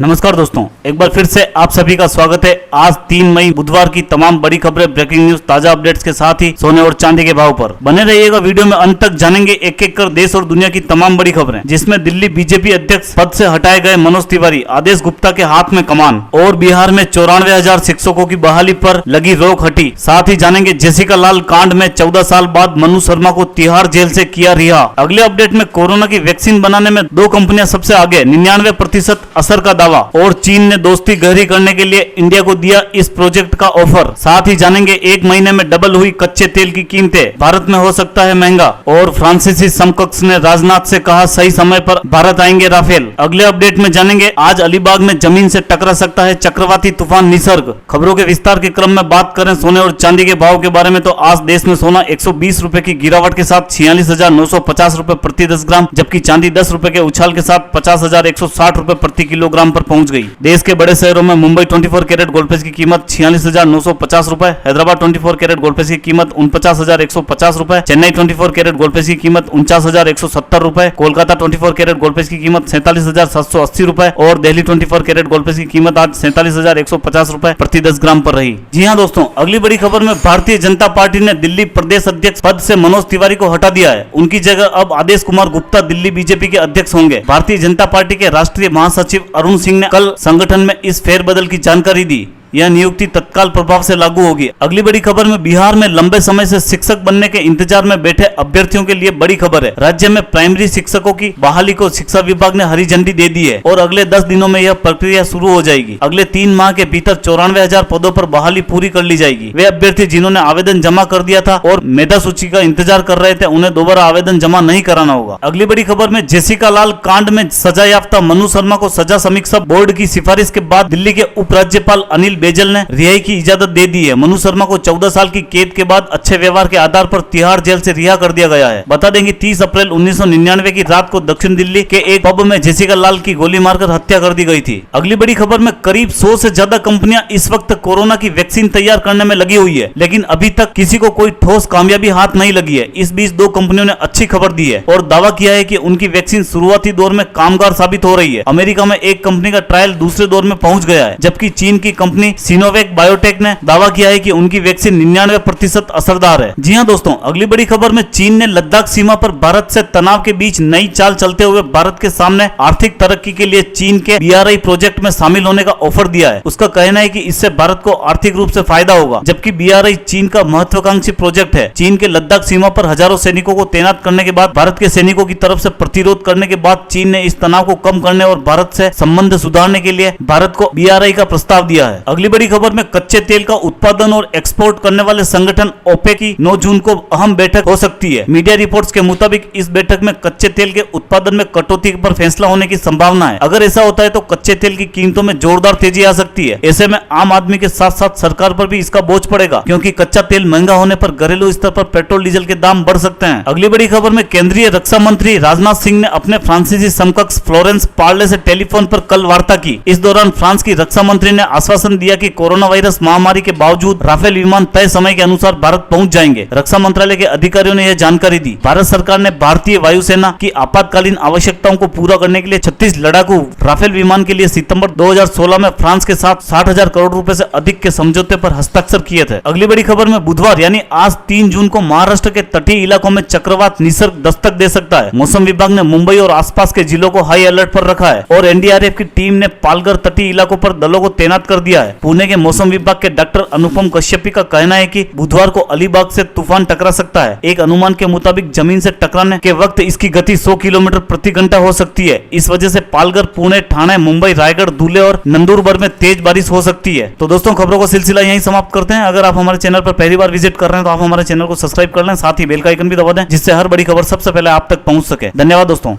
नमस्कार दोस्तों, एक बार फिर से आप सभी का स्वागत है। आज 3 मई बुधवार की तमाम बड़ी खबरें, ब्रेकिंग न्यूज, ताजा अपडेट्स के साथ ही सोने और चांदी के भाव पर बने रहिएगा। वीडियो में अंत तक जानेंगे एक एक कर देश और दुनिया की तमाम बड़ी खबरें, जिसमें दिल्ली बीजेपी अध्यक्ष पद से हटाए गए मनोज तिवारी, आदेश गुप्ता के हाथ में कमान, और बिहार में 94,000 शिक्षकों की बहाली पर लगी रोक हटी। साथ ही जानेंगे जेसिका लाल कांड में 14 साल बाद मनु शर्मा को तिहाड़ जेल से किया रिहा। अगले अपडेट में कोरोना की वैक्सीन बनाने में 2 कंपनियां सबसे आगे, 99% असर का दावा, और चीन ने दोस्ती गहरी करने के लिए इंडिया को दिया इस प्रोजेक्ट का ऑफर। साथ ही जानेंगे 1 महीने में डबल हुई कच्चे तेल की कीमतें, भारत में हो सकता है महंगा, और फ्रांसीसी समकक्ष ने राजनाथ से कहा सही समय पर भारत आएंगे राफेल। अगले अपडेट में जानेंगे आज अलीबाग में जमीन से टकरा सकता है चक्रवाती तूफान निसर्ग। खबरों के विस्तार के क्रम में बात करें सोने और चांदी के भाव के बारे में, तो आज देश में सोना 120 रुपए की गिरावट के साथ 46,950 रुपए प्रति 10 ग्राम, जबकि चांदी 10 रुपए के उछाल के साथ 50,160 रुपए प्रति किलोग्राम पर पहुंच गई। देश के बड़े शहरों में मुंबई 24 कैरेट गोल्डपेज की कीमत 46,950 रुपए, हैदराबाद 24 कैरेट गोल्डपेज की कीमत 49,150 रुपए, चेन्नई 24 कैरेट गोल्डपेज की कीमत 49,170 रुपए, कोलकाता 24 कैरेट गोल्डपेज की कीमत 47,780 रुपए, और दिल्ली 24 कैरेट गोल्डपेज की कीमत आज 47,150 रुपए प्रति 10 ग्राम पर रही। जी हां दोस्तों, अगली बड़ी खबर में भारतीय जनता पार्टी ने दिल्ली प्रदेश अध्यक्ष पद से मनोज तिवारी को हटा दिया है। उनकी जगह अब आदेश कुमार गुप्ता दिल्ली बीजेपी के अध्यक्ष होंगे। भारतीय जनता पार्टी के राष्ट्रीय महासचिव अरुण सिंह ने कल संगठन में इस फेरबदल की जानकारी दी। यह नियुक्ति तत्काल प्रभाव से लागू होगी। अगली बड़ी खबर में बिहार में लंबे समय से शिक्षक बनने के इंतजार में बैठे अभ्यर्थियों के लिए बड़ी खबर है। राज्य में प्राइमरी शिक्षकों की बहाली को शिक्षा विभाग ने हरी झंडी दे दी है और अगले 10 दिनों में यह प्रक्रिया शुरू हो जाएगी। अगले 3 माह के भीतर 94,000 पदों पर बहाली पूरी कर ली जाएगी। वे अभ्यर्थी जिन्होंने आवेदन जमा कर दिया था और मेधा सूची का इंतजार कर रहे थे, उन्हें दोबारा आवेदन जमा नहीं कराना होगा। अगली बड़ी खबर में जेसिका लाल कांड में सजा याफ्ता मनु शर्मा को सजा समीक्षा बोर्ड की सिफारिश के बाद दिल्ली के उपराज्यपाल अनिल बैजल ने रिहाई की इजाजत दे दी है। मनु शर्मा को 14 साल की कैद के बाद अच्छे व्यवहार के आधार पर तिहाड़ जेल से रिहा कर दिया गया है। बता दें कि 30 अप्रैल 1999 की रात को दक्षिण दिल्ली के एक पब में जेसिका लाल की गोली मारकर हत्या कर दी गई थी। अगली बड़ी खबर में करीब 100 से ज्यादा कंपनियां इस वक्त कोरोना की वैक्सीन तैयार करने में लगी हुई है, लेकिन अभी तक किसी को कोई ठोस कामयाबी हाथ नहीं लगी है। इस बीच 2 कंपनियों ने अच्छी खबर दी है और दावा किया है कि उनकी वैक्सीन शुरुआती दौर में कामगार साबित हो रही है। अमेरिका में एक कंपनी का ट्रायल दूसरे दौर में पहुंच गया है, जबकि चीन की कंपनी सिनोवेक बायोटेक ने दावा किया है कि उनकी वैक्सीन 99% असरदार है। जी हां दोस्तों, अगली बड़ी खबर में चीन ने लद्दाख सीमा पर भारत से तनाव के बीच नई चाल चलते हुए भारत के सामने आर्थिक तरक्की के लिए चीन के BRI प्रोजेक्ट में शामिल होने का ऑफर दिया है। उसका कहना है कि इससे भारत को आर्थिक रूप से फायदा होगा, जबकि BRI चीन का महत्वाकांक्षी प्रोजेक्ट है। चीन के लद्दाख सीमा पर हजारों सैनिकों को तैनात करने के बाद भारत के सैनिकों की तरफ से प्रतिरोध करने के बाद चीन ने इस तनाव को कम करने और भारत से संबंध सुधारने के लिए भारत को BRI का प्रस्ताव दिया है। अगली बड़ी खबर में कच्चे तेल का उत्पादन और एक्सपोर्ट करने वाले संगठन ओपेक की 9 जून को अहम बैठक हो सकती है। मीडिया रिपोर्ट्स के मुताबिक इस बैठक में कच्चे तेल के उत्पादन में कटौती पर फैसला होने की संभावना है। अगर ऐसा होता है तो कच्चे तेल की कीमतों में जोरदार तेजी आ सकती है। ऐसे में आम आदमी के साथ साथ सरकार पर भी इसका बोझ पड़ेगा, क्योंकि कच्चा तेल महंगा होने पर घरेलू स्तर पर पेट्रोल डीजल के दाम बढ़ सकते हैं। अगली बड़ी खबर में केंद्रीय रक्षा मंत्री राजनाथ सिंह ने अपने फ्रांसीसी समकक्ष फ्लोरेंस पार्ले से टेलीफोन पर कल वार्ता की। इस दौरान फ्रांस की रक्षा मंत्री ने आश्वासन दिया कि कोरोना वायरस महामारी के बावजूद राफेल विमान तय समय के अनुसार भारत पहुंच जाएंगे। रक्षा मंत्रालय के अधिकारियों ने यह जानकारी दी। भारत सरकार ने भारतीय वायुसेना की आपातकालीन आवश्यकताओं को पूरा करने के लिए 36 लड़ाकू राफेल विमान के लिए सितंबर 2016 में फ्रांस के साथ 60,000 करोड़ रुपए से अधिक के समझौते पर हस्ताक्षर किए थे। अगली बड़ी खबर में बुधवार यानी आज 3 जून को महाराष्ट्र के तटीय इलाकों में चक्रवात निसर्ग दस्तक दे सकता है। मौसम विभाग ने मुंबई और आसपास के जिलों को हाई अलर्ट पर रखा है और NDRF की टीम ने पालघर तटीय इलाकों पर दलों को तैनात कर दिया है। पुणे के मौसम विभाग के डॉक्टर अनुपम कश्यपी का कहना है कि बुधवार को अलीबाग से तूफान टकरा सकता है। एक अनुमान के मुताबिक जमीन से टकराने के वक्त इसकी गति 100 किलोमीटर प्रति घंटा हो सकती है। इस वजह से पालघर, पुणे, ठाणे, मुंबई, रायगढ़, धुले और नंदुरबार में तेज बारिश हो सकती है। तो दोस्तों, खबरों का सिलसिला यहीं समाप्त करते हैं। अगर आप हमारे चैनल पर पहली बार विजिट कर रहे हैं तो आप हमारे चैनल को सब्सक्राइब कर लें, साथ ही बेल का आइकन भी दबा दें, जिससे हर बड़ी खबर सबसे पहले आप तक पहुंच सके। धन्यवाद दोस्तों।